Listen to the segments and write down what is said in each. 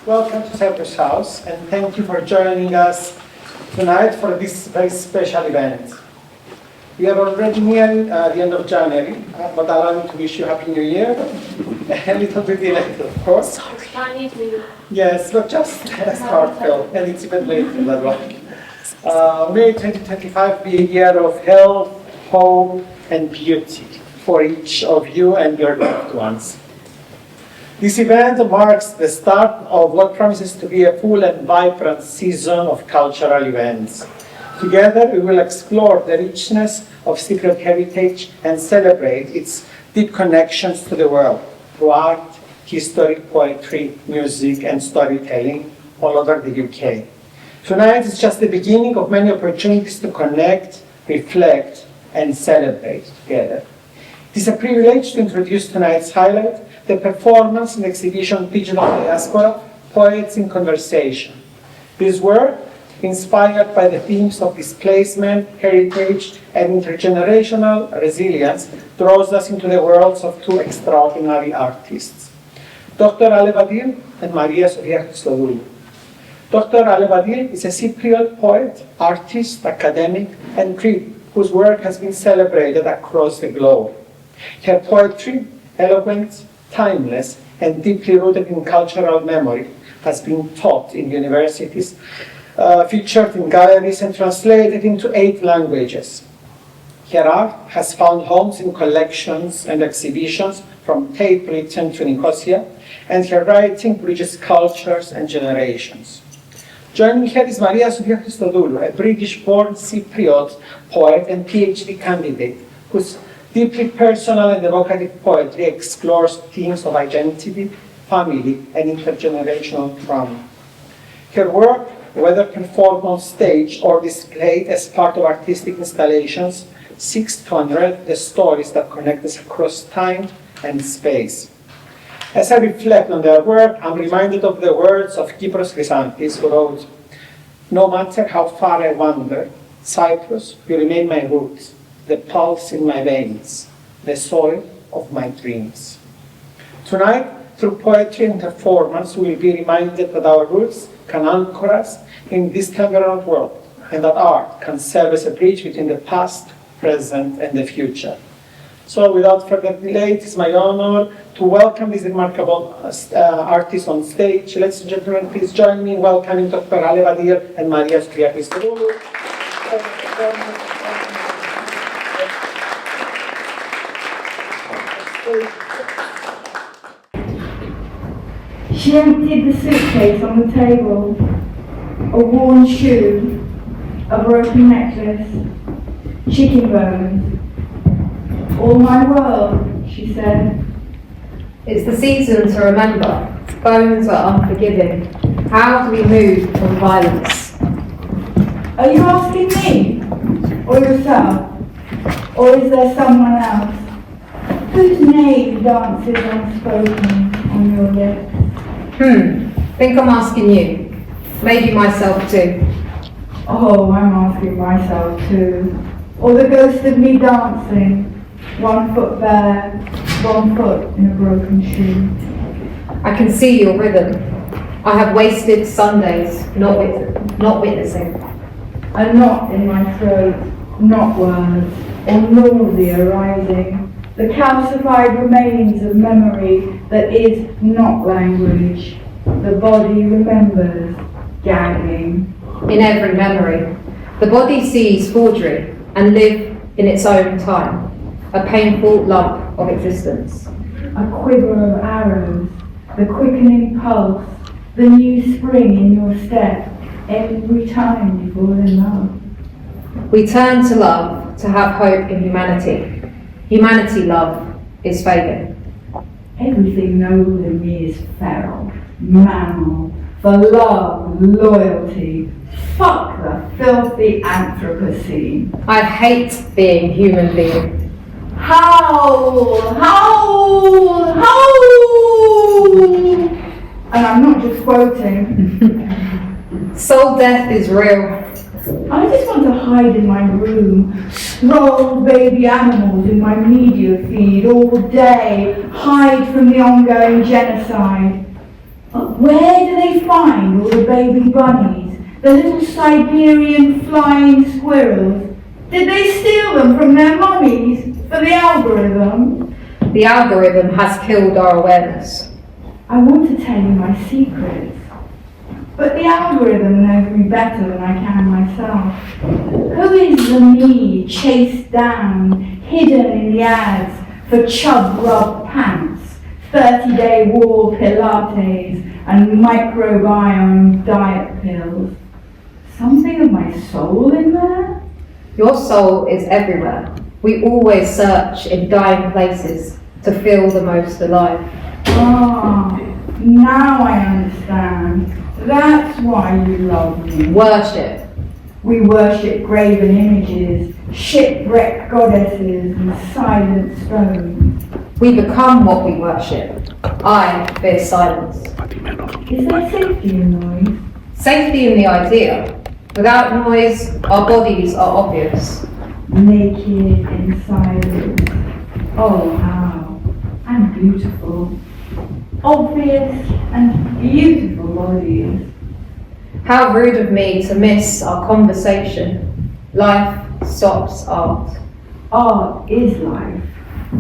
Welcome to Cyprus House, and thank you for joining us tonight for this very special event. We are already near the end of January, but allow me to wish you Happy New Year. A little bit delayed, of course. Sorry. Chinese New Year. Yes, but just as heartfelt, and it's even late in that one. May 2025 be a year of health, hope, and beauty for each of you and your loved ones. This event marks the start of what promises to be a full and vibrant season of cultural events. Together, we will explore the richness of Cypriot heritage and celebrate its deep connections to the world through art, history, poetry, music, and storytelling all over the UK. Tonight is just the beginning of many opportunities to connect, reflect, and celebrate together. It is a privilege to introduce tonight's highlight, the performance and exhibition Digital Diaspora, Poets in Conversation. This work, inspired by the themes of displacement, heritage, and intergenerational resilience, draws us into the worlds of two extraordinary artists, Dr. Alev Adil and Maria-Sophia Christodoulou. Dr. Alev Adil is a Cypriot poet, artist, academic, and critic whose work has been celebrated across the globe. Her poetry, eloquent, timeless, and deeply rooted in cultural memory, has been taught in universities, featured in galleries, and translated into 8 languages. Her art has found homes in collections and exhibitions from Tate Britain to Nicosia, and her writing bridges cultures and generations. Joining her is Maria-Sophia Christodoulou, a British-born Cypriot poet and PhD candidate, whose deeply personal and evocative poetry explores themes of identity, family, and intergenerational trauma. Her work, whether performed on stage or displayed as part of artistic installations, seeks to unearth the stories that connect us across time and space. As I reflect on their work, I'm reminded of the words of Kypros Chrysanthis, who wrote, "No matter how far I wander, Cyprus will remain my roots, the pulse in my veins, the soil of my dreams." Tonight, through poetry and performance, we will be reminded that our roots can anchor us in this temporal world, and that art can serve as a bridge between the past, present, and the future. So without further delay, it is my honor to welcome these remarkable artists on stage. Ladies and gentlemen, please join me in welcoming Dr. Alev Adil and Maria-Sophia Christodoulou. She emptied the suitcase on the table, a worn shoe, a broken necklace, chicken bones. "All my world," she said. It's the season to remember. Bones are unforgiving. How do we move from violence? Are you asking me? Or yourself? Or is there someone else? Whose name dances unspoken on your lips? Think I'm asking you. Maybe myself too. Oh, I'm asking myself too. Or the ghost of me dancing, 1 foot bare, 1 foot in a broken shoe. I can see your rhythm. I have wasted Sundays not witnessing. A knot in my throat, not words, or nausea rising. The calcified remains of memory that is not language. The body remembers, gagging. In every memory, the body sees forgery and live in its own time, a painful lump of existence. A quiver of arrows, the quickening pulse, the new spring in your step, every time you fall in love. We turn to love to have hope in humanity. Humanity, love, is fading. Everything noble in me is feral, mammal, for love, loyalty. Fuck the filthy Anthropocene. I hate being human being. Howl, howl, howl! And I'm not just quoting. Soul death is real. I just want to hide in my room, roll baby animals in my media feed all day, hide from the ongoing genocide. where do they find all the baby bunnies, the little Siberian flying squirrels? Did they steal them from their mummies for the algorithm? The algorithm has killed our awareness. I want to tell you my secrets, but the algorithm knows me better than I can myself. Who is the me chased down, hidden in the ads for chub rub pants, 30-day war Pilates, and microbiome diet pills? Something of my soul in there? Your soul is everywhere. We always search in dying places to feel the most alive. Ah, now I understand. That's why you love me. Worship. We worship graven images, shipwrecked goddesses, and silent stones. We become what we worship. I fear silence. Is there safety in noise? Safety in the idea. Without noise, our bodies are obvious. Naked in silence. Oh, how. And beautiful. Obvious and beautiful bodies. How rude of me to miss our conversation. Life stops art. Art is life,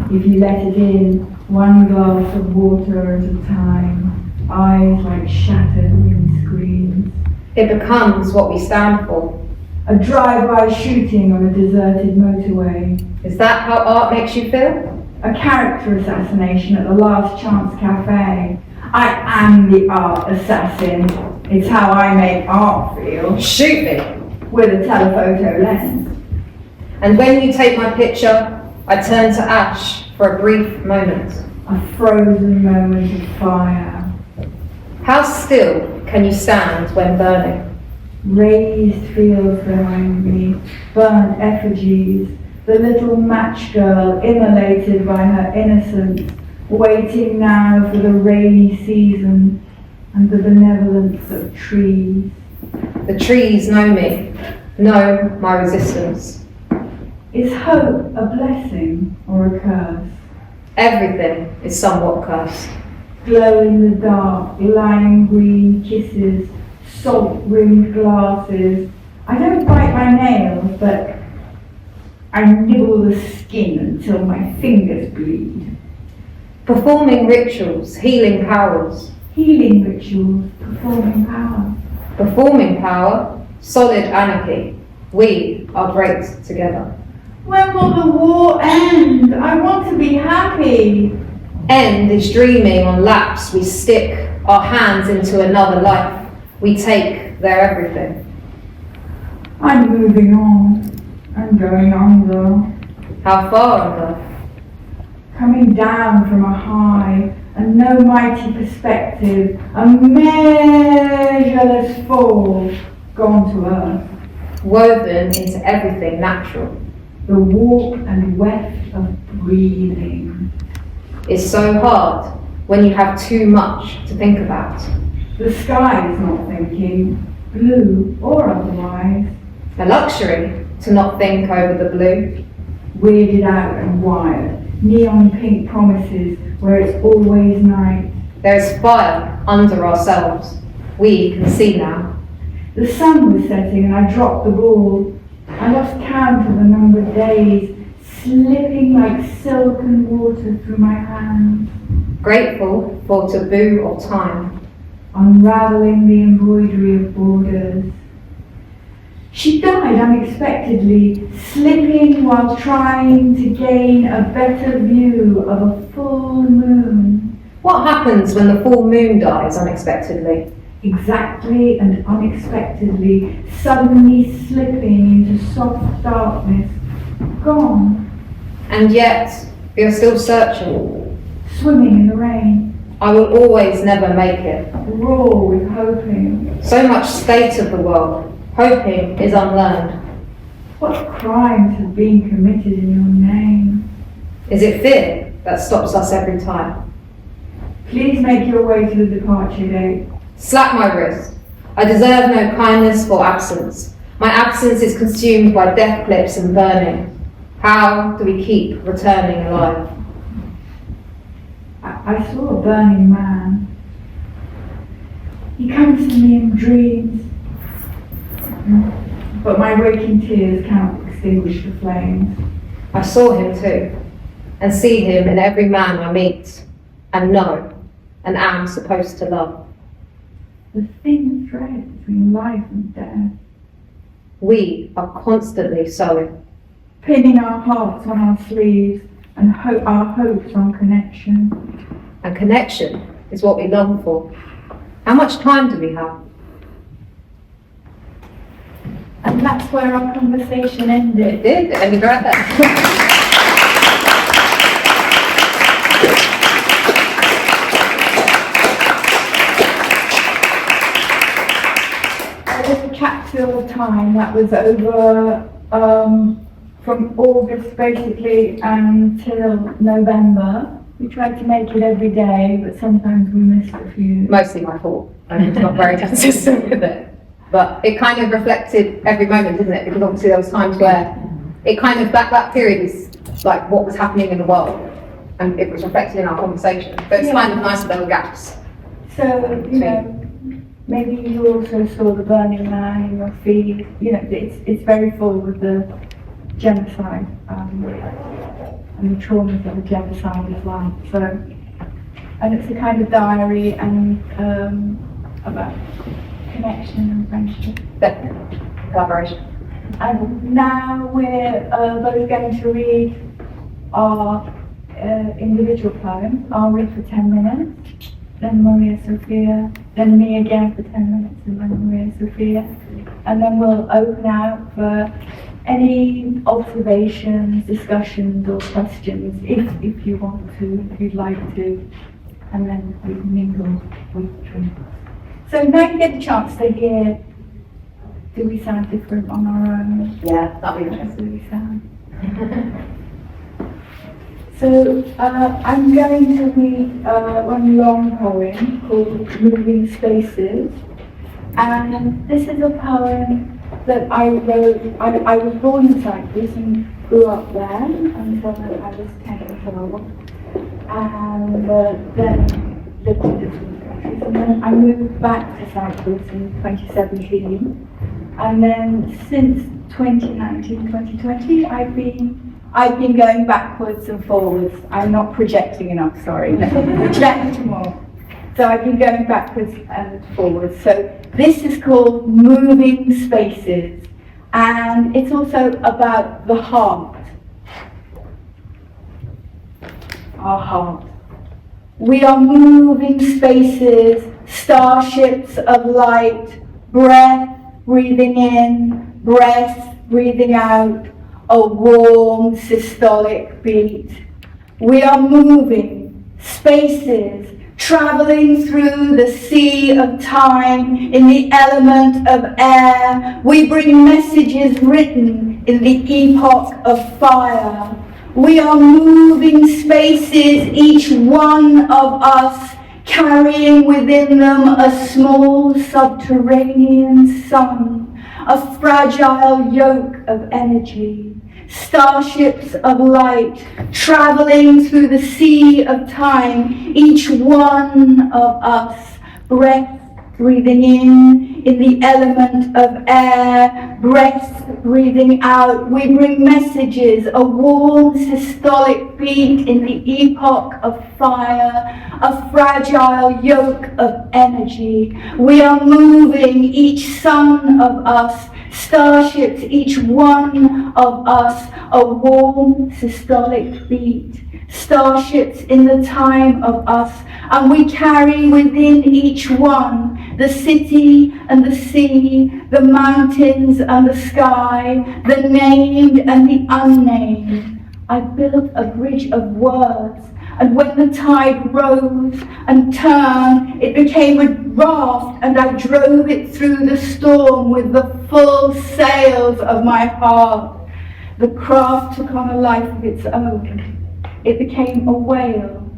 if you let it in, one glass of water at a time, eyes like shattered windscreens. It becomes what we stand for. A drive-by shooting on a deserted motorway. Is that how art makes you feel? A character assassination at the Last Chance Cafe. I am the art assassin. It's how I make art feel. Shoot me! With a telephoto lens. And when you take my picture, I turn to ash for a brief moment. A frozen moment of fire. How still can you stand when burning? Raised fields behind me, burnt effigies, the little match girl immolated by her innocence, waiting now for the rainy season and the benevolence of trees. The trees know me, know my resistance. Is hope a blessing or a curse? Everything is somewhat cursed. Glow in the dark, lime green kisses, salt-rimmed glasses. I don't bite my nails, but I nibble the skin until my fingers bleed. Performing rituals, healing powers. Healing rituals, performing power. Performing power, solid anarchy. We are great together. When will the war end? I want to be happy. End is dreaming on laps. We stick our hands into another life. We take their everything. I'm moving on. I'm going under. How far under? Coming down from a high, a no mighty perspective, a measureless fall, gone to earth. Woven into everything natural. The warp and weft of breathing. It's so hard when you have too much to think about. The sky is not thinking, blue or otherwise. A luxury to not think over the blue. Weirded out and wired, neon pink promises where it's always night. There is fire under ourselves. We can see now. The sun was setting and I dropped the ball. I lost count of the number of days, slipping like silken water through my hands. Grateful for taboo of time. Unraveling the embroidery of borders. She died unexpectedly, slipping while trying to gain a better view of a full moon. What happens when the full moon dies unexpectedly? Exactly and unexpectedly, suddenly slipping into soft darkness, gone. And yet, we are still searching. Swimming in the rain. I will always never make it. Raw with hoping. So much state of the world. Hoping is unlearned. What crimes have been committed in your name? Is it fear that stops us every time? Please make your way to the departure gate. Slap my wrist. I deserve no kindness for absence. My absence is consumed by death clips and burning. How do we keep returning alive? I saw a burning man. He comes to me in dreams, but my waking tears cannot extinguish the flames. I saw him too, and see him in every man I meet, and know, and am supposed to love. The thin thread between life and death. We are constantly sewing, Pinning our hearts on our sleeves and our hopes on connection. and connection is what we long for. How much time do we have? And that's where our conversation ended. It did, and we got that. There was a capsule of time that was over from August basically until November. We tried to make it every day, but sometimes we missed a few. Mostly my fault. I'm not very consistent with it. But it kind of reflected every moment, didn't it? Because obviously there was times where it kind of, that period is like what was happening in the world. And it was reflected in our conversation. So it's kind of nice that there were gaps. So, you know, maybe you also saw the Burning Man in your feed. You know, it's very full with the genocide and the traumas of the genocide as well. So, and it's a kind of diary and about connection and friendship. Definitely. Collaboration. And now we're both going to read our individual poems. I'll read for 10 minutes, then Maria-Sophia, then me again for 10 minutes, and then Maria-Sophia. And then we'll open out for any observations, discussions or questions, if you want to, if you'd like to. And then we can mingle with drinks. So now you get a chance to hear, do we sound different on our own? Yeah, that'd be How interesting. do we sound? So I'm going to read one long poem called Moving Spaces. And this is a poem that I wrote. I was born in Cyprus and grew up there until I was 10 or 12. And then lived in different countries. And then I moved back to Cyprus in 2017. And then since 2019, 2020, I've been going backwards and forwards. I'm not projecting enough, sorry. No, project more. So I've been going backwards and forwards. So this is called Moving Spaces. And it's also about the heart. Our heart. We are moving spaces, starships of light, breath breathing in, breath breathing out, a warm systolic beat. We are moving spaces, traveling through the sea of time in the element of air. We bring messages written in the epoch of fire. We are moving spaces, each one of us carrying within them a small subterranean sun, a fragile yoke of energy. Starships of light traveling through the sea of time, each one of us, breath breathing in the element of air, breath breathing out. We bring messages, a warm systolic beat in the epoch of fire, a fragile yoke of energy. We are moving, each son of us, starships, each one of us, a warm systolic beat. Starships in the time of us, and we carry within each one the city and the sea, the mountains and the sky, the named and the unnamed. I built a bridge of words, and when the tide rose and turned, it became a raft, and I drove it through the storm with the full sails of my heart. The craft took on a life of its own. It became a whale,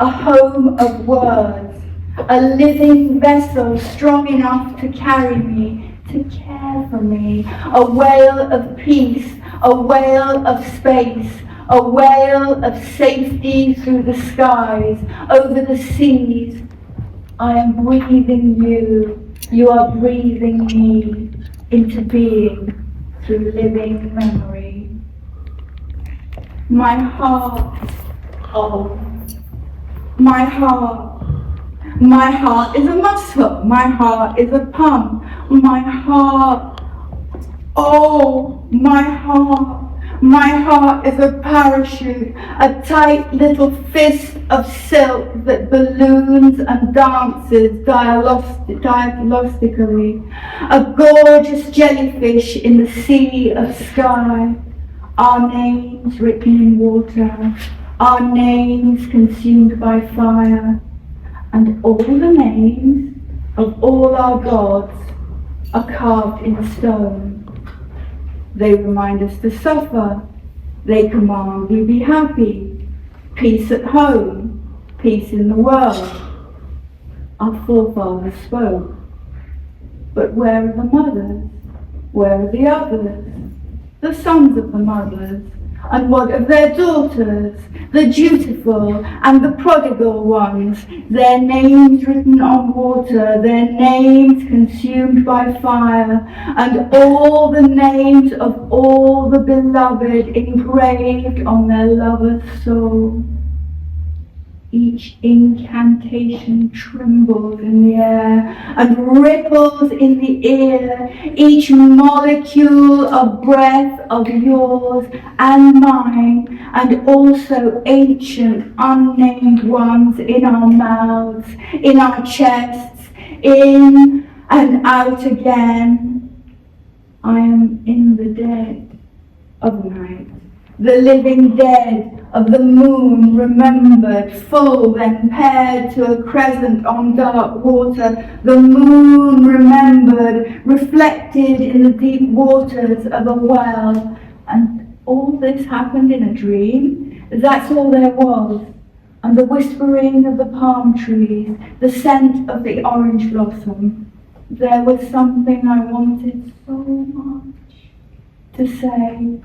a home of words, a living vessel strong enough to carry me, to care for me, a whale of peace, a whale of space, a whale of safety through the skies, over the seas, I am breathing you. You are breathing me into being through living memory. My heart, oh, my heart. My heart is a muscle. My heart is a pump. My heart, oh, my heart. My heart is a parachute, a tight little fist of silk that balloons and dances dialogically. A gorgeous jellyfish in the sea of sky. Our names written in water, our names consumed by fire, and all the names of all our gods are carved in stone. They remind us to suffer. They command we be happy. Peace at home, peace in the world. Our forefathers spoke. But where are the mothers? Where are the others? The sons of the mothers? And what of their daughters, the dutiful and the prodigal ones, their names written on water, their names consumed by fire, and all the names of all the beloved engraved on their lover's soul? Each incantation trembles in the air and ripples in the ear, each molecule of breath of yours and mine, and also ancient unnamed ones in our mouths, in our chests, in and out again. I am in the dead of night, the living dead of the moon, remembered, full, then paired to a crescent on dark water. The moon remembered, reflected in the deep waters of a well. And all this happened in a dream? That's all there was. And the whispering of the palm trees, the scent of the orange blossom. There was something I wanted so much to say.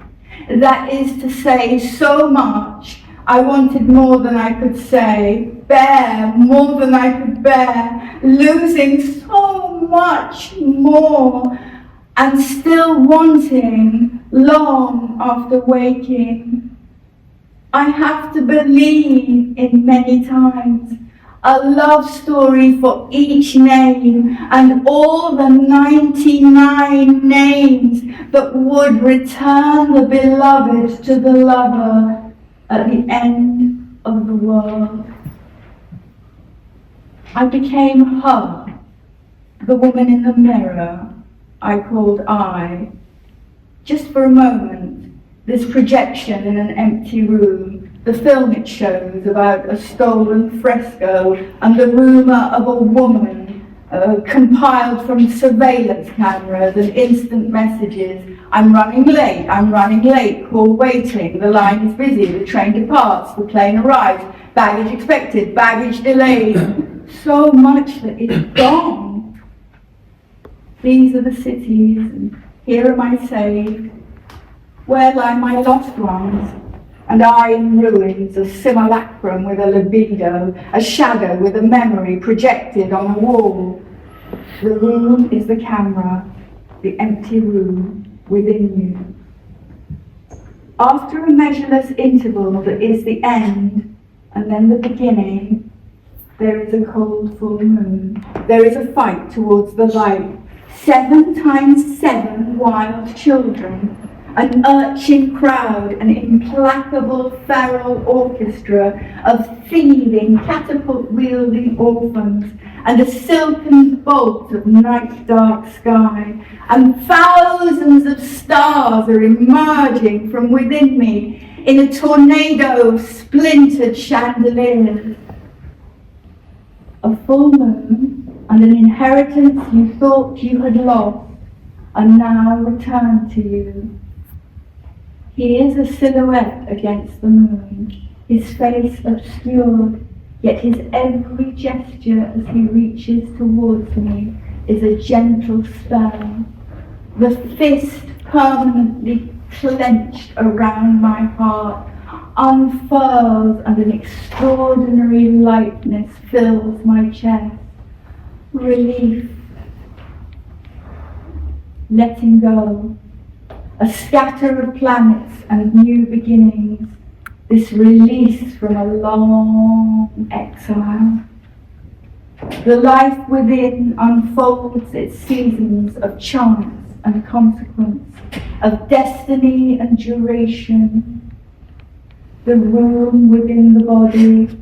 That is to say, so much. I wanted more than I could say, bear more than I could bear, losing so much more, and still wanting long after waking. I have to believe in many times, a love story for each name, and all the 99 names that would return the beloved to the lover at the end of the world. I became her, the woman in the mirror I called I. Just for a moment, this projection in an empty room, the film it shows about a stolen fresco and the rumour of a woman compiled from surveillance cameras and instant messages. I'm running late, call waiting, the line is busy, the train departs, the plane arrives, baggage expected, baggage delayed. So much that it's gone. These are the cities, and here am I saved. Where lie my lost ones? And I in ruins, a simulacrum with a libido, a shadow with a memory projected on a wall. The room is the camera, the empty room within you. After a measureless interval that is the end, and then the beginning, there is a cold full moon. There is a fight towards the light. 7 times 7 wild children. An urchin crowd, an implacable feral orchestra of thieving, catapult-wielding orphans, and a silken bolt of night dark sky, and thousands of stars are emerging from within me in a tornado of splintered chandeliers. A full moon and an inheritance you thought you had lost are now returned to you. He is a silhouette against the moon, his face obscured, yet his every gesture as he reaches towards me is a gentle spell. The fist permanently clenched around my heart unfurls and an extraordinary lightness fills my chest. relief, letting go, a scatter of planets and new beginnings, this release from a long exile. The life within unfolds its seasons of chance and consequence, of destiny and duration. The room within the body,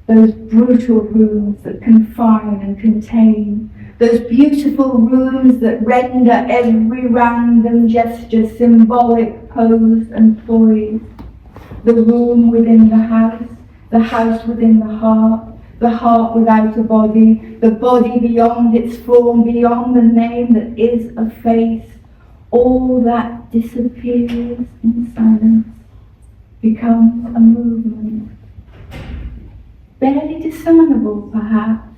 those brutal rooms that confine and contain, those beautiful rooms that render every random gesture symbolic, pose and poise. The room within the house within the heart without a body, the body beyond its form, beyond the name that is a face. All that disappears in silence, becomes a movement, barely discernible perhaps,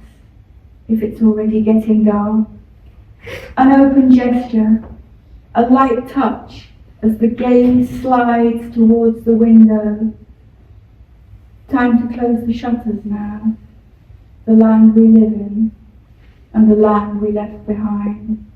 if it's already getting dark. An open gesture, a light touch as the gaze slides towards the window. Time to close the shutters now. The land we live in and the land we left behind.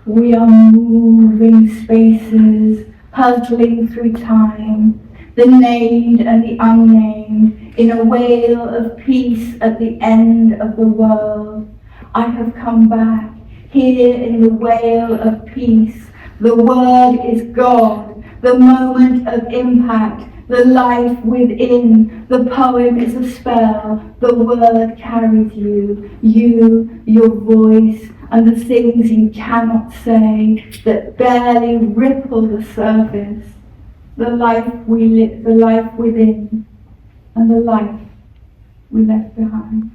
We are moving spaces, hurtling through time, the named and the unnamed, in a wail of peace at the end of the world. I have come back, here in the wail of peace. The word is God, the moment of impact, the life within. The poem is a spell, the word carries you, your voice, and the things you cannot say that barely ripple the surface. The life we live, the life within, and the life we left behind.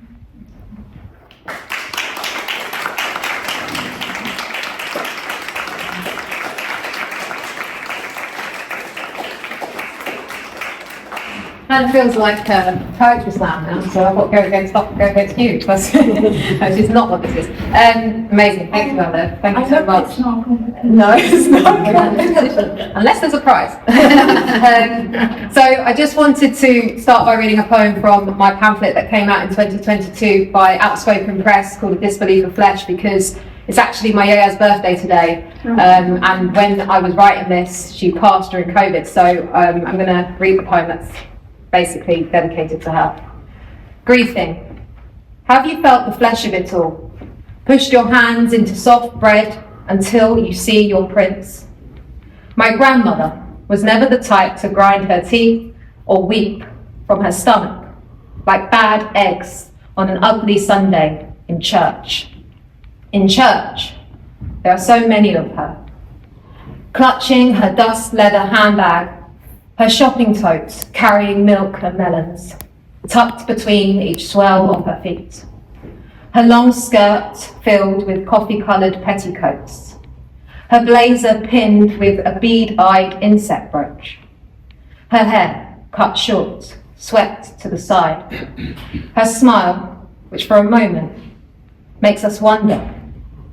Kind of feels like poetry slam now, so I've got to go against you, which is not what this is. Amazing, thank you, Alev. Thank you so much. It's not a competition. No, it's not a competition, unless there's a prize. So I just wanted to start by reading a poem from my pamphlet that came out in 2022 by Outspoken Press called A Disbelief of Flesh, because it's actually my yaya's birthday today, and when I was writing this, she passed during COVID, so I'm going to read the poem that's basically dedicated to her. Grieving. Have you felt the flesh of it all? Pushed your hands into soft bread until you see your prints? My grandmother was never the type to grind her teeth or weep from her stomach like bad eggs on an ugly Sunday in church. In church, there are so many of her, clutching her dust leather handbag, her shopping totes carrying milk and melons, tucked between each swell of her feet. Her long skirt filled with coffee-coloured petticoats. Her blazer pinned with a bead-eyed insect brooch. Her hair cut short, swept to the side. Her smile, which for a moment makes us wonder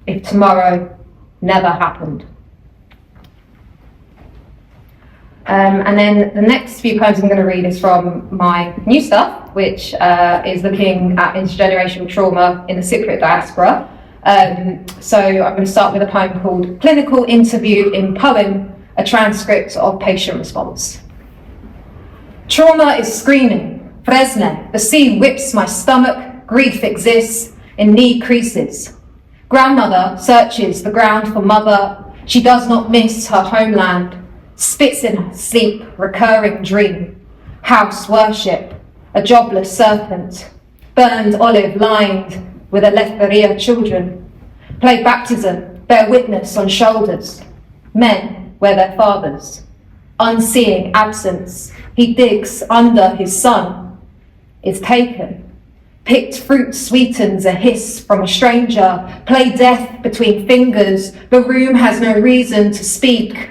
if tomorrow never happened. And then the next few poems I'm going to read is from my new stuff, which is looking at intergenerational trauma in the Cypriot diaspora. So I'm going to start with a poem called Clinical Interview in Poem, a transcript of patient response. Trauma is screaming, Fresne, the sea whips my stomach, grief exists in knee creases. Grandmother searches the ground for mother, she does not miss her homeland. Spits in her sleep, recurring dream. House worship, a jobless serpent. Burned olive lined with Eleftheria children. Play baptism, bear witness on shoulders. Men wear their fathers. Unseeing absence, he digs under his son. Is taken. Picked fruit sweetens a hiss from a stranger. Play death between fingers. The room has no reason to speak.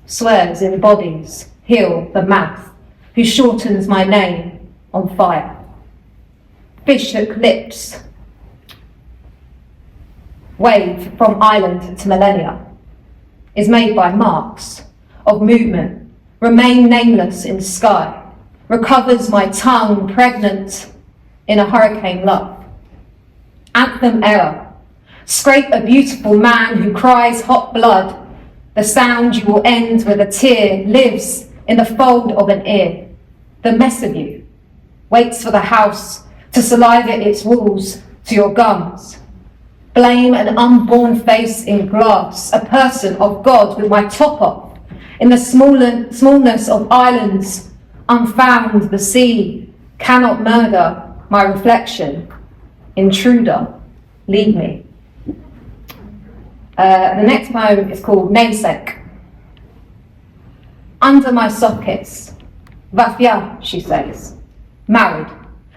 Swears in bodies, heal the mouth, who shortens my name on fire. Fishhook lips, wave from island to millennia, is made by marks of movement, remain nameless in sky, recovers my tongue pregnant in a hurricane love, Anthem error. Scrape a beautiful man who cries hot blood. The sound you will end with a tear lives in the fold of an ear. The mess of you waits for the house to salivate its walls to your gums. Blame an unborn face in glass, a person of God with my top off. In the smallness of islands, unfound the sea cannot murder my reflection. Intruder, leave me. The next poem is called Namesake. Under my sockets, Vafia, she says, married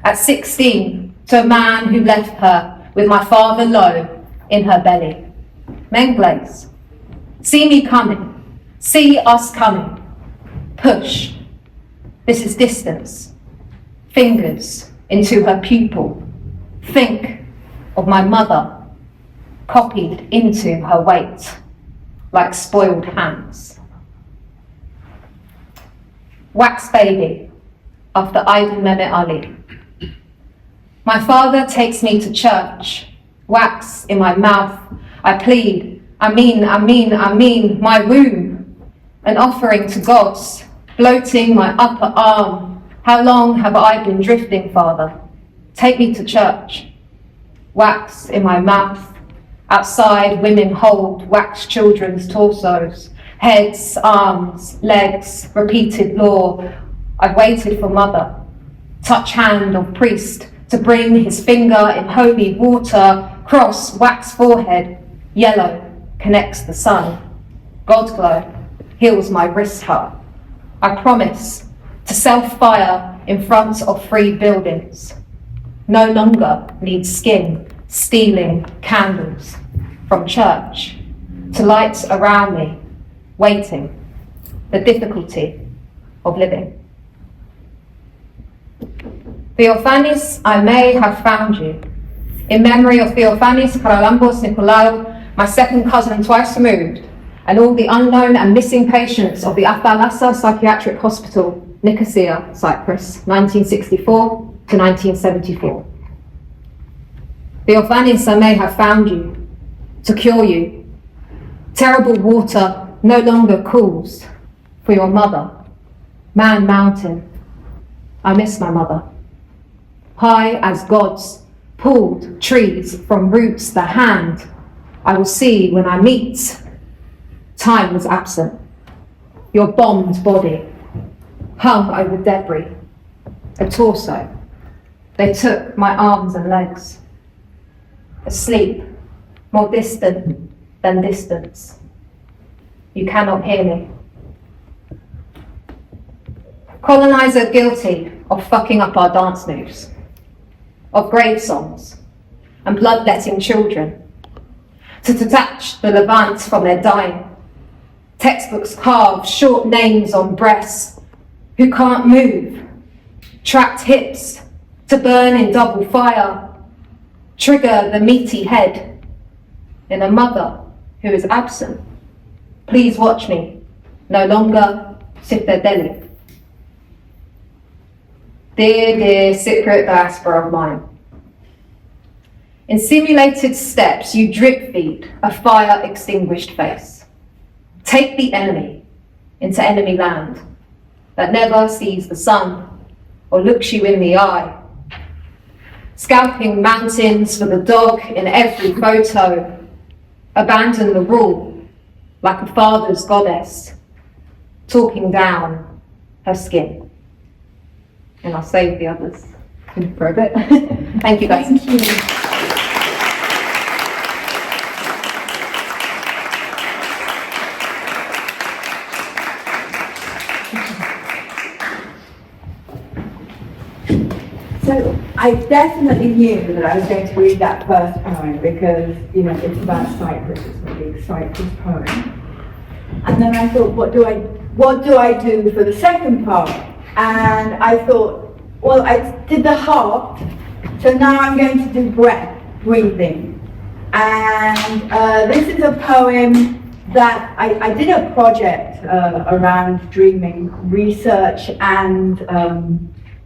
at 16 to a man who left her with my father low in her belly. Menglaze, see me coming, see us coming. Push, this is distance. Fingers into her pupil. Think of my mother copied into her weight like spoiled hands. Wax baby after Aiden Mehmet Ali. My father takes me to church, wax in my mouth. I plead, I mean, my womb, an offering to gods, bloating my upper arm. How long have I been drifting, Father? Take me to church. Wax in my mouth. Outside, women hold wax children's torsos, heads, arms, legs, repeated law. I've waited for mother. Touch hand of priest to bring his finger in holy water, cross, wax forehead, yellow connects the sun. God glow heals my wrist heart. I promise to self-fire in front of free buildings. No longer need skin stealing candles from church to lights around me, waiting, the difficulty of living. Theophanis, I may have found you. In memory of Theophanis Karalambos Nicolaou, my second cousin twice removed, and all the unknown and missing patients of the Athalassa Psychiatric Hospital, Nicosia, Cyprus, 1964 to 1974. Theophanis, I may have found you, to cure you. Terrible water no longer cools for your mother. Man mountain, I miss my mother. High as gods, pulled trees from roots the hand I will see when I meet. Time was absent. Your bombed body hung over debris, a torso. They took my arms and legs. Asleep, more distant than distance. You cannot hear me. Colonizer guilty of fucking up our dance moves, of grave songs and bloodletting children, to detach the Levant from their dying. Textbooks carve short names on breasts who can't move, trapped hips to burn in double fire, trigger the meaty head in a mother who is absent. Please watch me, no longer Citadeli. Dear Cypriot diaspora of mine. In simulated steps, you drip feed a fire extinguished face. Take the enemy into enemy land that never sees the sun or looks you in the eye. Scalping mountains for the dog in every photo. Abandon the rule like a father's goddess, talking down her skin. And I'll save the others for a bit. Thank you guys. Thank you. So I definitely knew that I was going to read that first poem because, you know, it's about Cyprus, it's a big Cyprus poem. And then I thought, what do I do for the second part? And I thought, well, I did the heart, so now I'm going to do breathing. And this is a poem that I did a project around dreaming, research and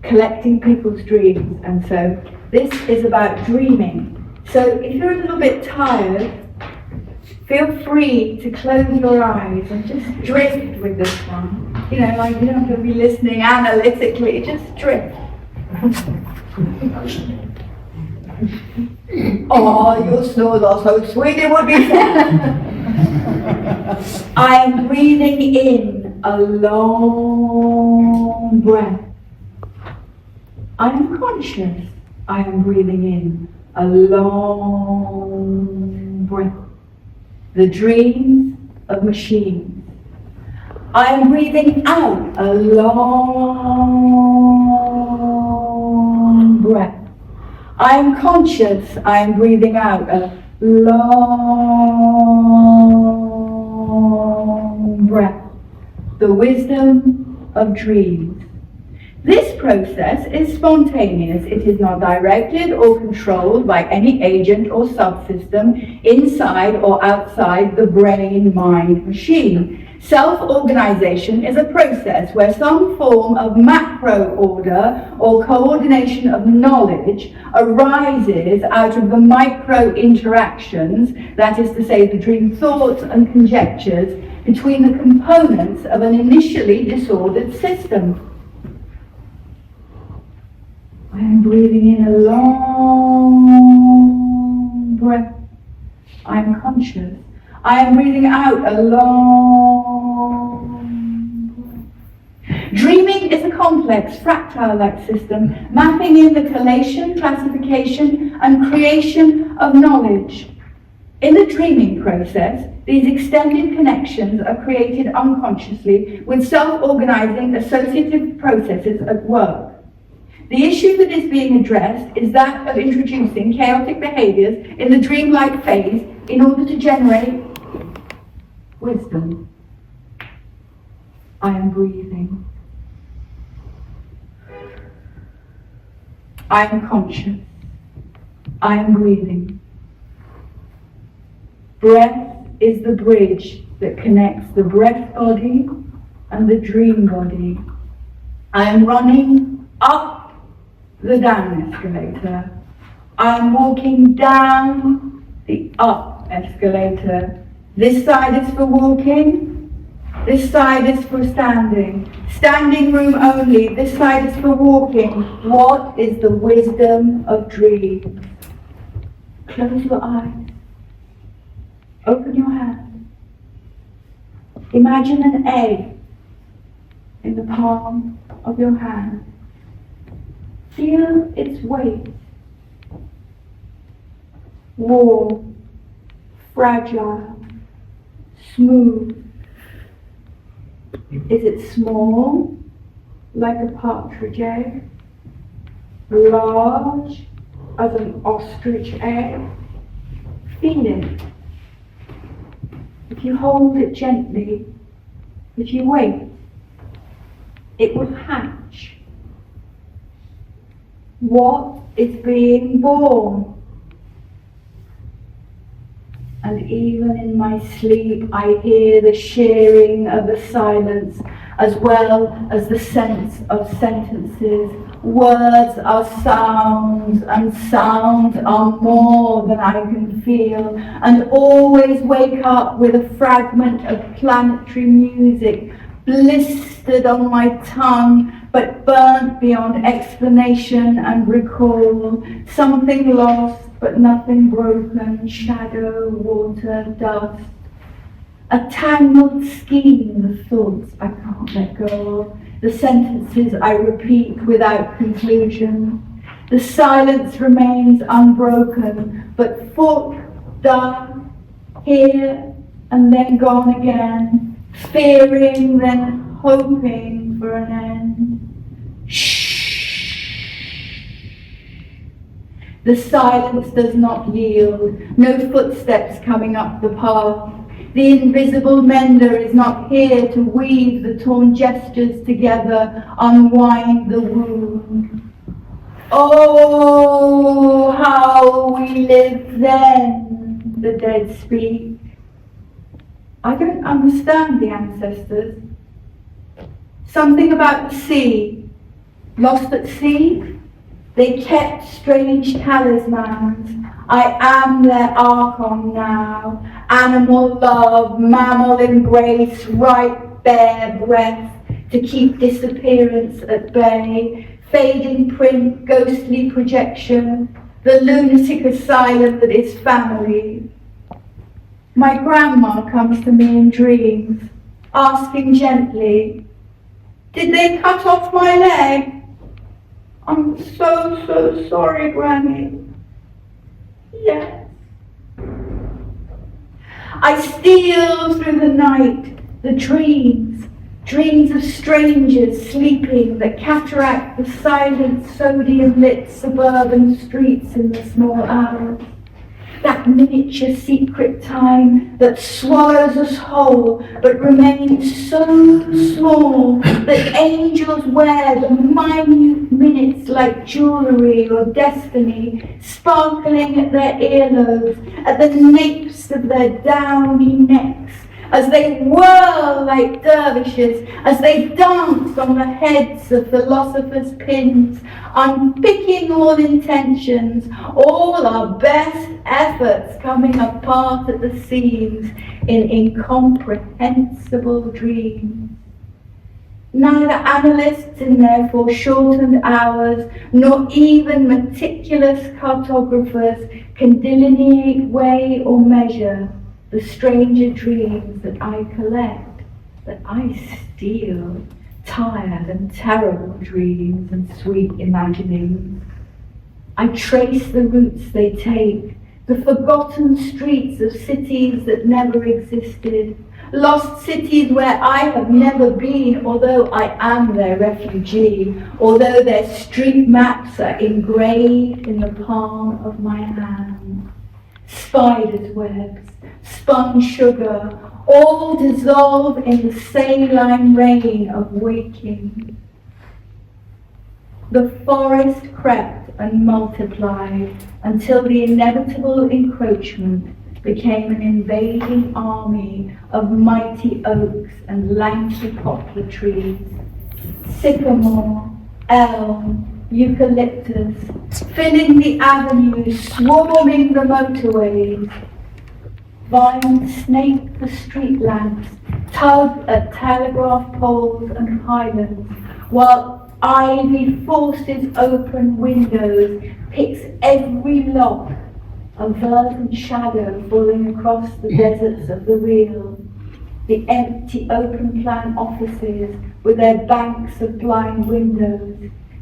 collecting people's dreams. And so this is about dreaming. So if you're a little bit tired, feel free to close your eyes and just drift with this one. You know, like you don't have to be listening analytically, just drift. Oh, your snores are so sweet, it would be fun. I'm breathing in a long breath. I am conscious. I am breathing in a long breath. The dreams of machines. I am breathing out a long breath. I am conscious. I am breathing out a long breath. The wisdom of dreams. This process is spontaneous. It is not directed or controlled by any agent or subsystem inside or outside the brain-mind machine. Self-organization is a process where some form of macro order or coordination of knowledge arises out of the micro interactions, that is to say, between thoughts and conjectures, between the components of an initially disordered system. I am breathing in a long breath. I am conscious. I am breathing out a long breath. Dreaming is a complex, fractal-like system, mapping in the collation, classification, and creation of knowledge. In the dreaming process, these extended connections are created unconsciously with self-organizing associative processes at work. The issue that is being addressed is that of introducing chaotic behaviors in the dreamlike phase in order to generate wisdom. I am breathing. I am conscious. I am breathing. Breath is the bridge that connects the breath body and the dream body. I am running up the down escalator. I am walking down the up escalator. This side is for walking. This side is for standing. Standing room only. This side is for walking. What is the wisdom of dreams? Close your eyes. Open your hand. Imagine an egg in the palm of your hand. Feel its weight. Warm, fragile, smooth. Is it small, like a partridge egg? Large, as an ostrich egg? Feel it. If you hold it gently, if you wait, it will hatch. What is being born? And even in my sleep, I hear the shearing of the silence, as well as the sense of sentences. Words are sounds, and sounds are more than I can feel, and always wake up with a fragment of planetary music, blistered on my tongue, but burnt beyond explanation and recall. Something lost, but nothing broken. Shadow, water, dust. A tangled skein of thoughts I can't let go of. The sentences I repeat without conclusion. The silence remains unbroken, but thought done, here and then gone again. Fearing, then hoping for an end. The silence does not yield, no footsteps coming up the path. The invisible mender is not here to weave the torn gestures together, unwind the wound. Oh, how we lived then, the dead speak. I don't understand the ancestors. Something about the sea. Lost at sea? They kept strange talismans. I am their archon now, animal love, mammal embrace, right bare breath, to keep disappearance at bay, fading print, ghostly projection, the lunatic asylum that is family. My grandma comes to me in dreams, asking gently, "Did they cut off my leg?" "I'm so sorry, Granny." "Yes." I steal through the night, the dreams of strangers sleeping that cataract the silent sodium-lit suburban streets in the small hours. That miniature secret time that swallows us whole but remains so small that angels wear the minute minutes like jewellery or destiny, sparkling at their earlobes, at the napes of their downy necks, as they whirl like dervishes, as they dance on the heads of philosophers' pins, unpicking all intentions, all our best efforts coming apart at the seams in incomprehensible dreams. Neither analysts in their foreshortened hours, nor even meticulous cartographers can delineate, weigh, or measure the stranger dreams that I collect, that I steal, tired and terrible dreams and sweet imaginings. I trace the routes they take, the forgotten streets of cities that never existed, lost cities where I have never been, although I am their refugee, although their street maps are engraved in the palm of my hand. Spiders' webs, spun sugar, all dissolve in the saline rain of waking. The forest crept and multiplied until the inevitable encroachment became an invading army of mighty oaks and lanky poplar trees, sycamore, elm, eucalyptus, filling the avenues, swarming the motorways. Vines snake the street lamps, tug at telegraph poles and pylons, while ivy forces open windows, picks every lock, a verdant shadow falling across the deserts of the real. The empty open plan offices with their banks of blind windows,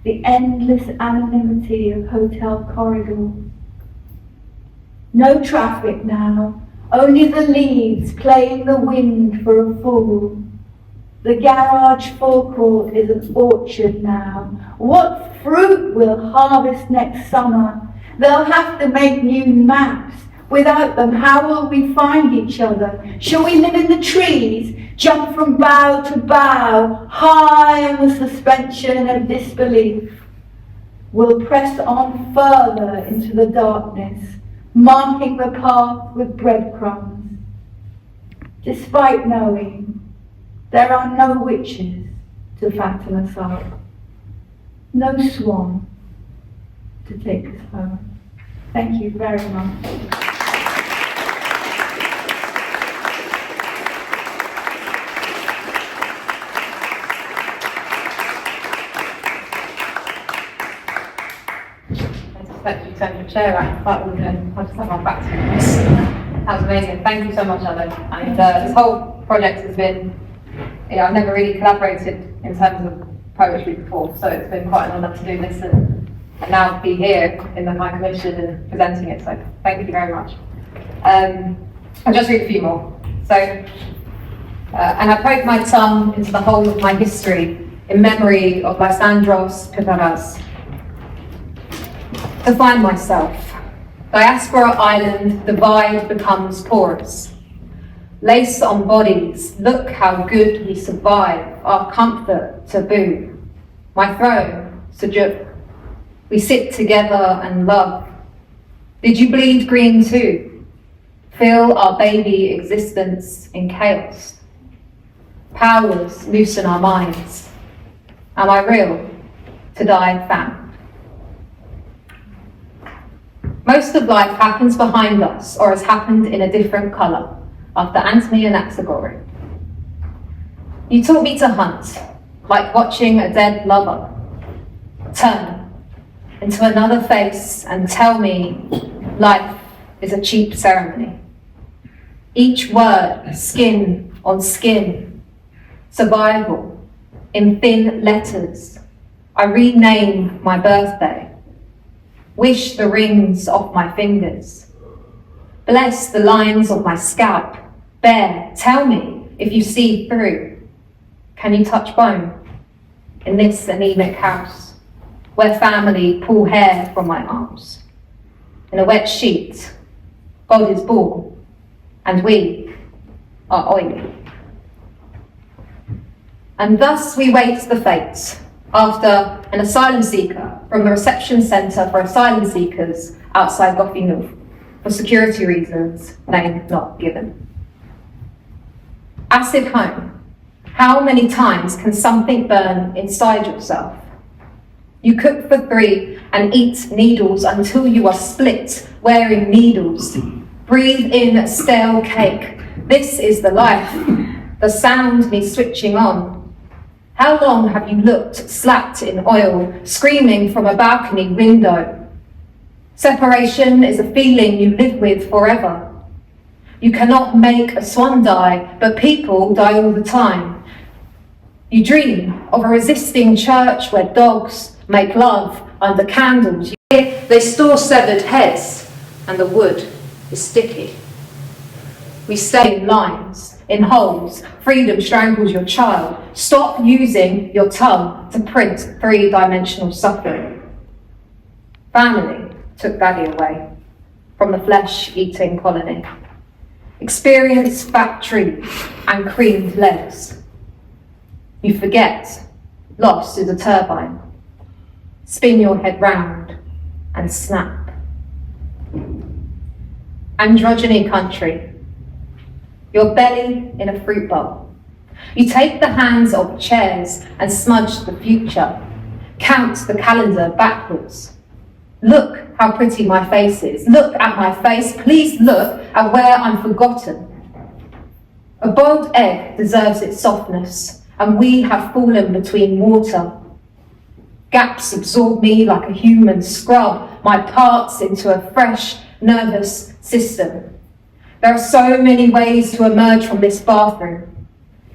the endless anonymity of hotel corridors. No traffic now, only the leaves playing the wind for a fool. The garage forecourt is an orchard now. What fruit we'll harvest next summer? They'll have to make new maps. Without them, how will we find each other? Shall we live in the trees, jump from bough to bough, high on the suspension of disbelief? We'll press on further into the darkness, marking the path with breadcrumbs. Despite knowing there are no witches to fatten us up, no swan to take us home. Thank you very much. Thank you so much, Chair. I just have my back to this. That was amazing. Thank you so much, Alev. And this whole project has been, I've never really collaborated in terms of poetry before, so it's been quite an honour to do this and now be here in the High Commission and presenting it. So thank you very much. I'll just read a few more. So, and I poke my tongue into the whole of my history in memory of Lysandros Piparas. To find myself, Diaspora Island, the vibe becomes porous. Lace on bodies, look how good we survive, our comfort taboo. My throne, Sejuk, we sit together and love. Did you bleed green too? Feel our baby existence in chaos. Powers loosen our minds. Am I real to die found? Most of life happens behind us or has happened in a different colour, after Anthony Anaxagoras. You taught me to hunt, like watching a dead lover. Turn into another face and tell me life is a cheap ceremony. Each word, skin on skin, survival, in thin letters. I rename my birthday, wish the rings off my fingers, bless the lines of my scalp, bare, tell me if you see through. Can you touch bone in this anemic house, where family pull hair from my arms? In a wet sheet, God is born, and we are oily. And thus we wait the fate after an asylum seeker from the reception centre for asylum seekers outside Goffinov, for security reasons, name not given. Acid home. How many times can something burn inside yourself? You cook for 3 and eat needles until you are split, wearing needles. Breathe in stale cake. This is the life. The sound needs switching on. How long have you looked, slapped in oil, screaming from a balcony window? Separation is a feeling you live with forever. You cannot make a swan die, but people die all the time. You dream of a resisting church where dogs make love under candles. You hear they store severed heads, and the wood is sticky. We stay in lines, in holes. Freedom strangles your child. Stop using your tongue to print 3-dimensional suffering. Family took Daddy away from the flesh-eating colony. Experience fat trees and creamed legs. You forget, loss is a turbine. Spin your head round and snap. Androgyny country. Your belly in a fruit bowl. You take the hands of chairs and smudge the future. Count the calendar backwards. Look how pretty my face is. Look at my face. Please look at where I'm forgotten. A boiled egg deserves its softness, and we have fallen between water. Gaps absorb me like a human scrub my parts into a fresh, nervous system. There are so many ways to emerge from this bathroom.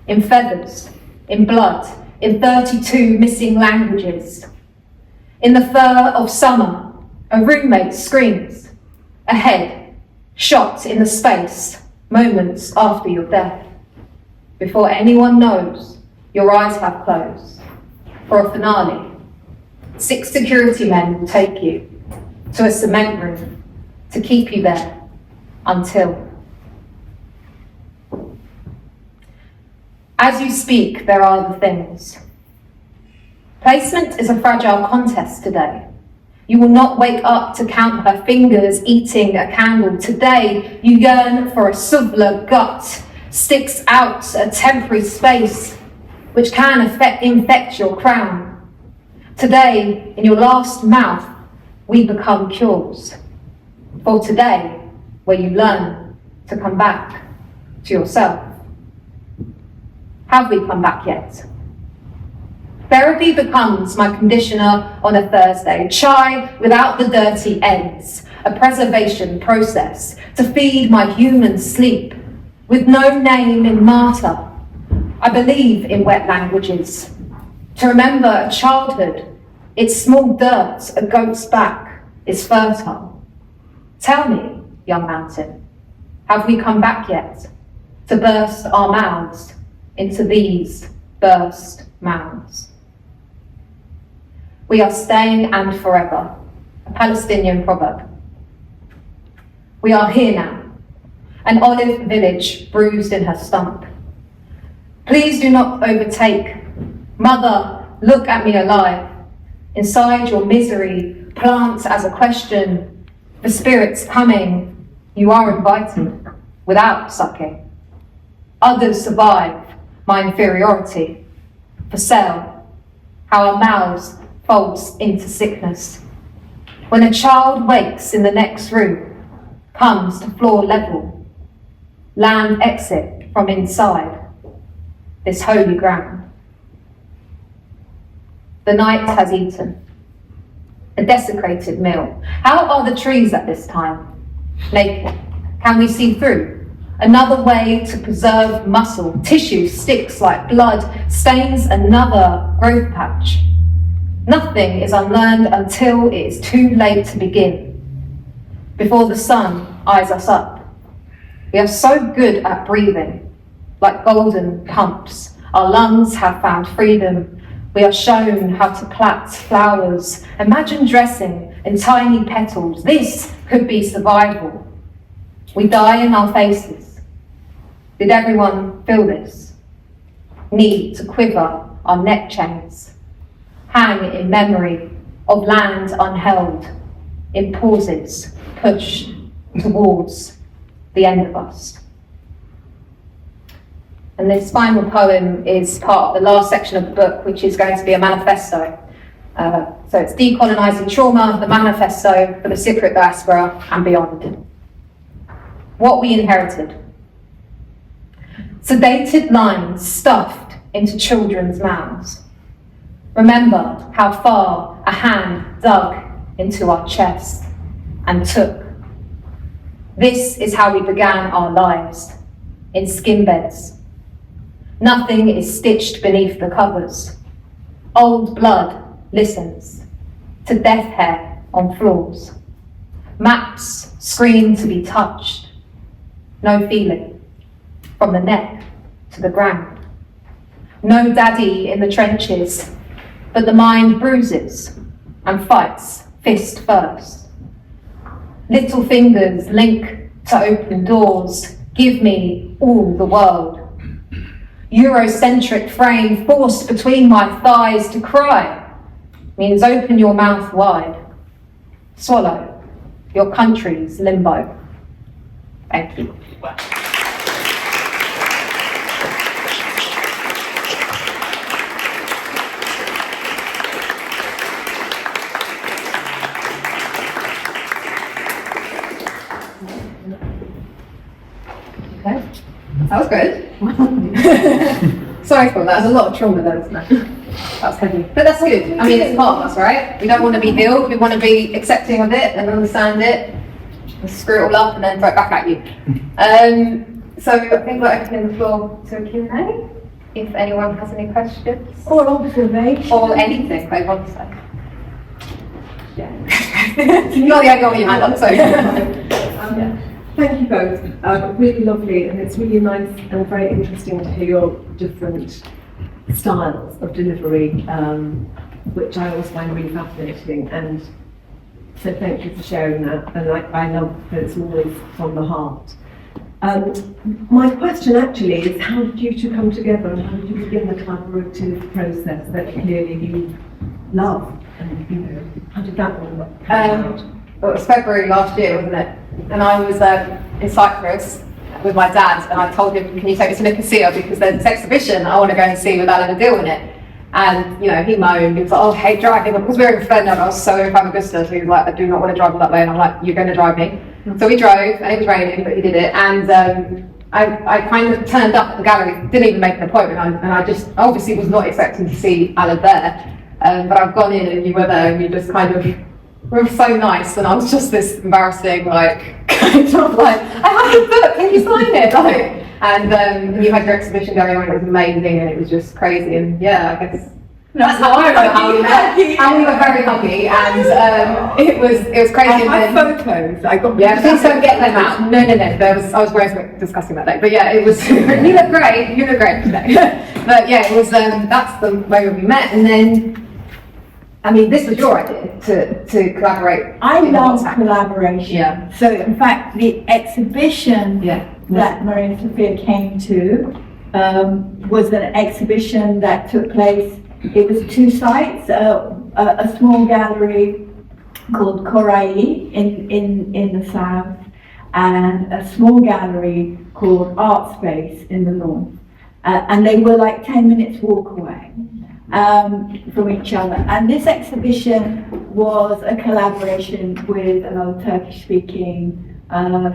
In feathers, in blood, in 32 missing languages. In the fur of summer, a roommate screams. A head shot in the space moments after your death. Before anyone knows, your eyes have closed. For a finale, 6 security men will take you to a cement room to keep you there until. As you speak, there are the things. Placement is a fragile contest today. You will not wake up to count her fingers eating a candle. Today, you yearn for a subtler gut, sticks out a temporary space which can infect your crown. Today, in your last mouth, we become cures. For today, where you learn to come back to yourself. Have we come back yet? Therapy becomes my conditioner on a Thursday. Chai without the dirty ends. A preservation process to feed my human sleep. With no name in martyr. I believe in wet languages. To remember a childhood, its small dirt, a goat's back, is fertile. Tell me, young mountain, have we come back yet? To burst our mouths into these burst mouths. We are staying and forever, a Palestinian proverb. We are here now, an olive village bruised in her stump. Please do not overtake. Mother, look at me alive. Inside your misery, plant as a question. The spirit's coming, you are invited, without sucking. Others survive my inferiority. For sale, how our mouths folds into sickness. When a child wakes in the next room, comes to floor level, land exit from inside this holy ground. The night has eaten, a desecrated meal. How are the trees at this time? Naked. Can we see through? Another way to preserve muscle, tissue sticks like blood, stains another growth patch. Nothing is unlearned until it is too late to begin. Before the sun eyes us up. We are so good at breathing, like golden pumps. Our lungs have found freedom. We are shown how to plait flowers. Imagine dressing in tiny petals. This could be survival. We die in our faces. Did everyone feel this? Need to quiver our neck chains. Hang in memory of land unheld, in pauses, pushed towards the end of us. And this final poem is part of the last section of the book, which is going to be a manifesto. So it's Decolonising Trauma, the manifesto for the Cypriot diaspora and beyond. What we inherited. Sedated lines stuffed into children's mouths. Remember how far a hand dug into our chest and took. This is how we began our lives, in skin beds. Nothing is stitched beneath the covers. Old blood listens to death hair on floors. Maps scream to be touched. No feeling from the neck to the ground. No daddy in the trenches, but the mind bruises and fights fist first. Little fingers link to open doors. Give me all the world. Eurocentric frame forced between my thighs to cry means open your mouth wide. Swallow your country's limbo. Thank you. Okay, that was good. Sorry for that. There's a lot of trauma there, isn't there? That was heavy. But that's good. I mean, it's part of us, right? We don't want to be healed. We want to be accepting of it and understand it. And screw it all up and then throw it back at you. So I think we're opening the floor to a Q&A. If anyone has any questions. Or observation. Or anything they want to say. Yeah. You're the only one with your hand up, so. Yeah. Thank you both. Really lovely, and it's really nice and very interesting to hear your different styles of delivery, which I always find really fascinating. And so thank you for sharing that. And I love that it's always from the heart. My question actually is, how did you two come together, and how did you begin the collaborative process that clearly you love? And you know, how did that all work? Well, it was February last year, wasn't it? And I was in Cyprus with my dad, and I told him, can you take me to Nicosia, because there's this exhibition I want to go and see with Alev Adil in it. And, you know, he moaned, he was like, oh, I hate driving, because we were in Fernand, I was so Famagusta, so he was like, I do not want to drive all that way, and I'm like, you're going to drive me. So we drove, and it was raining, but he did it, and I kind of turned up at the gallery, didn't even make an appointment, and I just obviously was not expecting to see Alev there, but I've gone in and you were there, and you just kind of were so nice, and I was just this embarrassing, like, kind of like, I have the book, can you sign it? Like, and you had your exhibition going on, it was amazing, and it was just crazy, and yeah, I guess that's how I know how we met. And we were very lucky, and it was crazy. I have photos. I got. Yeah, please don't get them out. No. I was very discussing that day, but yeah, it was. You look great. You look great today. But yeah, it was. That's the way we met, and then. I mean, this was your idea to collaborate. I love collaboration. Yeah. So in fact, the exhibition that Maria-Sophia came to was an exhibition that took place. It was two sites, a small gallery called Korai in the south, and a small gallery called Art Space in the north. And they were like 10 minutes walk away. from each other. And this exhibition was a collaboration with a Turkish-speaking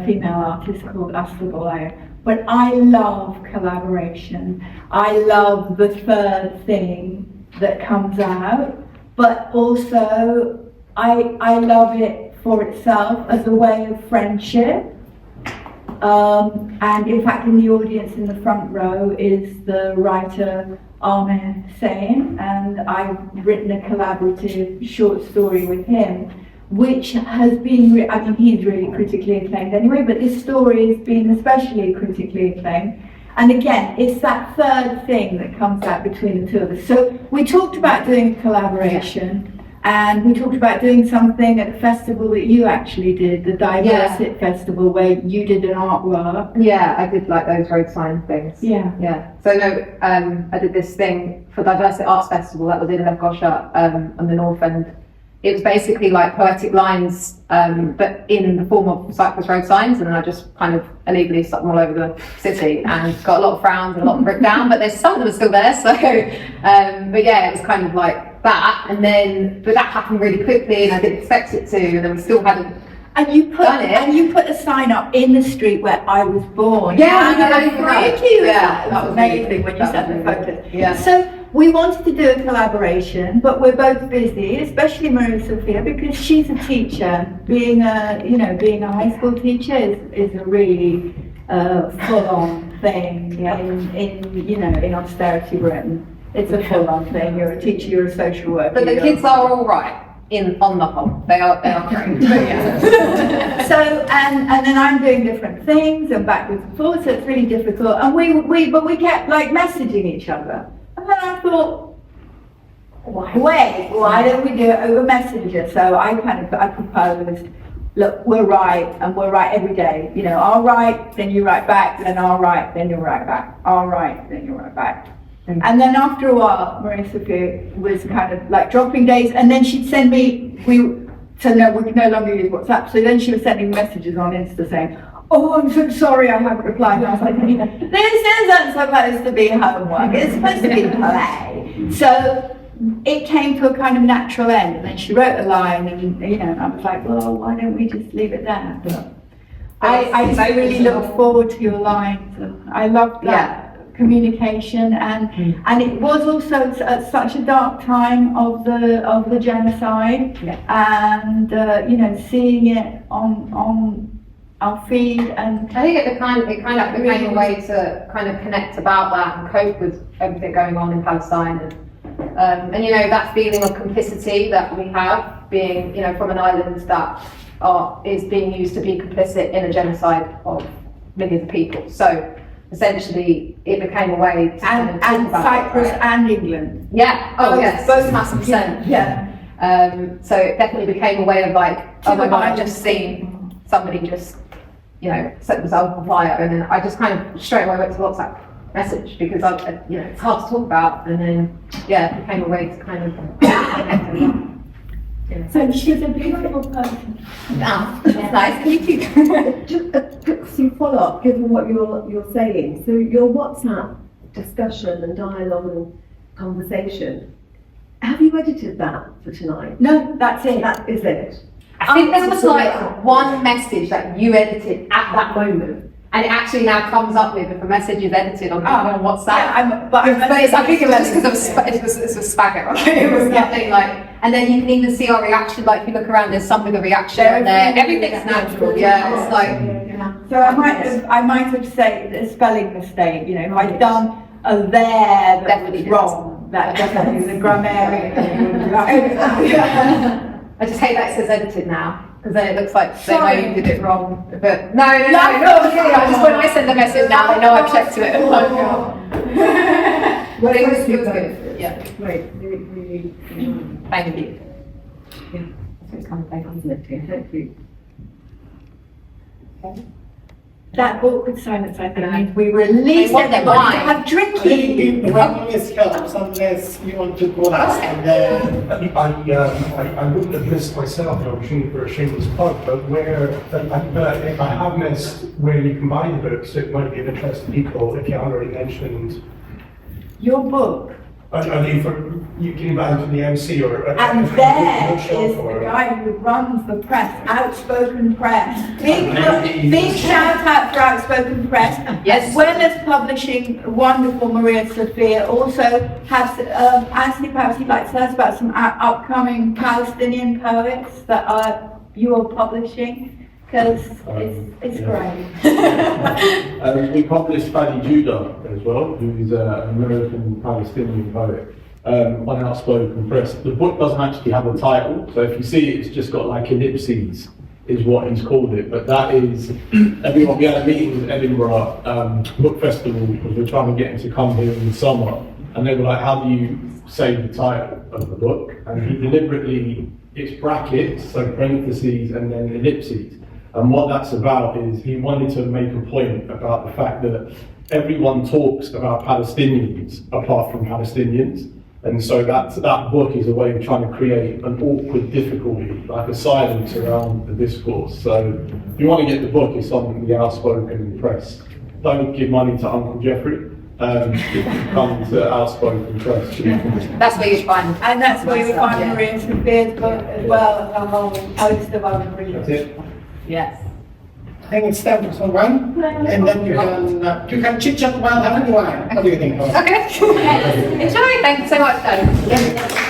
female artist called Aslı. But I love collaboration. I love the third thing that comes out, but also I love it for itself as a way of friendship. And in fact, in the audience in the front row is the writer Ahmet Hussein, and I've written a collaborative short story with him, which has been, I mean, he's really critically acclaimed anyway, but this story has been especially critically acclaimed. And again, it's that third thing that comes out between the two of us. So we talked about doing a collaboration, and we talked about doing something at a festival that you actually did, the Diaspora Festival, where you did an artwork. Yeah, I did like those road sign things. Yeah. Yeah. So no, I did this thing for Diversity Arts Festival that was in Lefkoşa on the north end. It was basically like poetic lines, but in the form of Cyprus road signs, and then I just kind of illegally stuck them all over the city and got a lot of frowns and a lot of brick down, but there's some of them are still there, so, but yeah, it was kind of like that, and then, but that happened really quickly, and I didn't expect it to, and then we still hadn't And you put done it. And you put a sign up in the street where I was born. Yeah, and I didn't know. that was amazing when you sent the photos. Yeah. So we wanted to do a collaboration, but we're both busy, especially Maria-Sophia, because she's a teacher. Being a high school teacher is a really full-on thing in austerity Britain. It's a full-on thing. You're a teacher, you're a social worker. But the kids are all right. On the whole, they are great. So and then I'm doing different things and backwards and forwards, so it's really difficult. And we kept like messaging each other. And then I thought, why don't we do it over Messenger? So I proposed, look, we're right, and we're right every day. You know, I'll write, then you write back, then I'll write, then you'll write back. I'll write, then you'll write back. And then after a while, Maria-Sophia was kind of like dropping days, and then she'd send me, we can no longer use WhatsApp, so then she was sending messages on Insta saying, oh, I'm so sorry I haven't replied. And I was like, this isn't supposed to be homework, it's supposed to be play. So it came to a kind of natural end, and then she wrote a line, and I was like, well, why don't we just leave it there? But I really look forward to your lines, and I love that. Communication and it was also at such a dark time of the genocide, and seeing it on our feed, and I think it kind of became a way to kind of connect about that and cope with everything going on in Palestine, and that feeling of complicity that we have being from an island that is being used to be complicit in a genocide of millions of people. So essentially, it became a way to and Cyprus and England. Yeah. Oh yes. Both massive percent. Yeah. So it definitely became a way of like, oh my god, I've just seen somebody just, set themselves on fire, and then I just kind of straight away went to WhatsApp message because it's hard to talk about, and then it became a way to kind of connect with them. So she's a beautiful person. It's nice to meet you. Just a quick follow-up, given what you're saying. So your WhatsApp discussion and dialogue and conversation, have you edited that for tonight? No, that's it. That is it. I think there was like one message that you edited at that moment, and it actually now comes up with if a message is edited on WhatsApp. Yeah, I think it was just because it was spaghetti. It was nothing like. And then you can even see our reaction, like if you look around, there's something of reaction there. Everything's natural, it's like. So I might have said a spelling mistake, if I'd done a there that was wrong, that definitely was a grammarian. I just hate that it says edited now, because then it looks like they know you did it wrong. But no, really. I just when I send the message now, they know I've checked it. Well, it was good. Yeah. Great. Really. Thank you. Yeah. So it's kind of like, Thank you. That awkward silence, I think, means we release want their everybody to wine. have drinking. It always helps unless you want to go last, and then I wouldn't have missed myself an opportunity for a shameless plug, but if I have missed where you combine the books, it might be of interest to people if you haven't already mentioned. Your book You can imagine from the MC or And there is the guy who runs the press, Outspoken Press. Big shout out for Outspoken Press, Yes. as well as publishing wonderful Maria-Sophia. Also has Anthony, perhaps you'd like to tell us about some upcoming Palestinian poets that you are publishing. Because it's great. We published Fadi Judah as well, who is an American Palestinian poet, on Outspoken Press. The book doesn't actually have a title, so if you see it, it's just got like ellipses, is what he's called it. But that is, we had a meeting with Edinburgh Book Festival because we're trying to get him to come here in the summer, and they were like, how do you say the title of the book? And he deliberately, it's brackets, so parentheses, and then ellipses. And what that's about is he wanted to make a point about the fact that everyone talks about Palestinians apart from Palestinians. And so that book is a way of trying to create an awkward difficulty, like a silence around the discourse. So if you want to get the book, it's on the Outspoken Press. Don't give money to Uncle Jeffrey. Come to Outspoken Press. That's where you find. And that's where you find Maria-Sophia's book as well as a whole host of other readers. That's it. Yes. I think it's time for some wine, and then you can chit chat while having wine. What do you think? Okay. Enjoy. Thank you so much, Dan.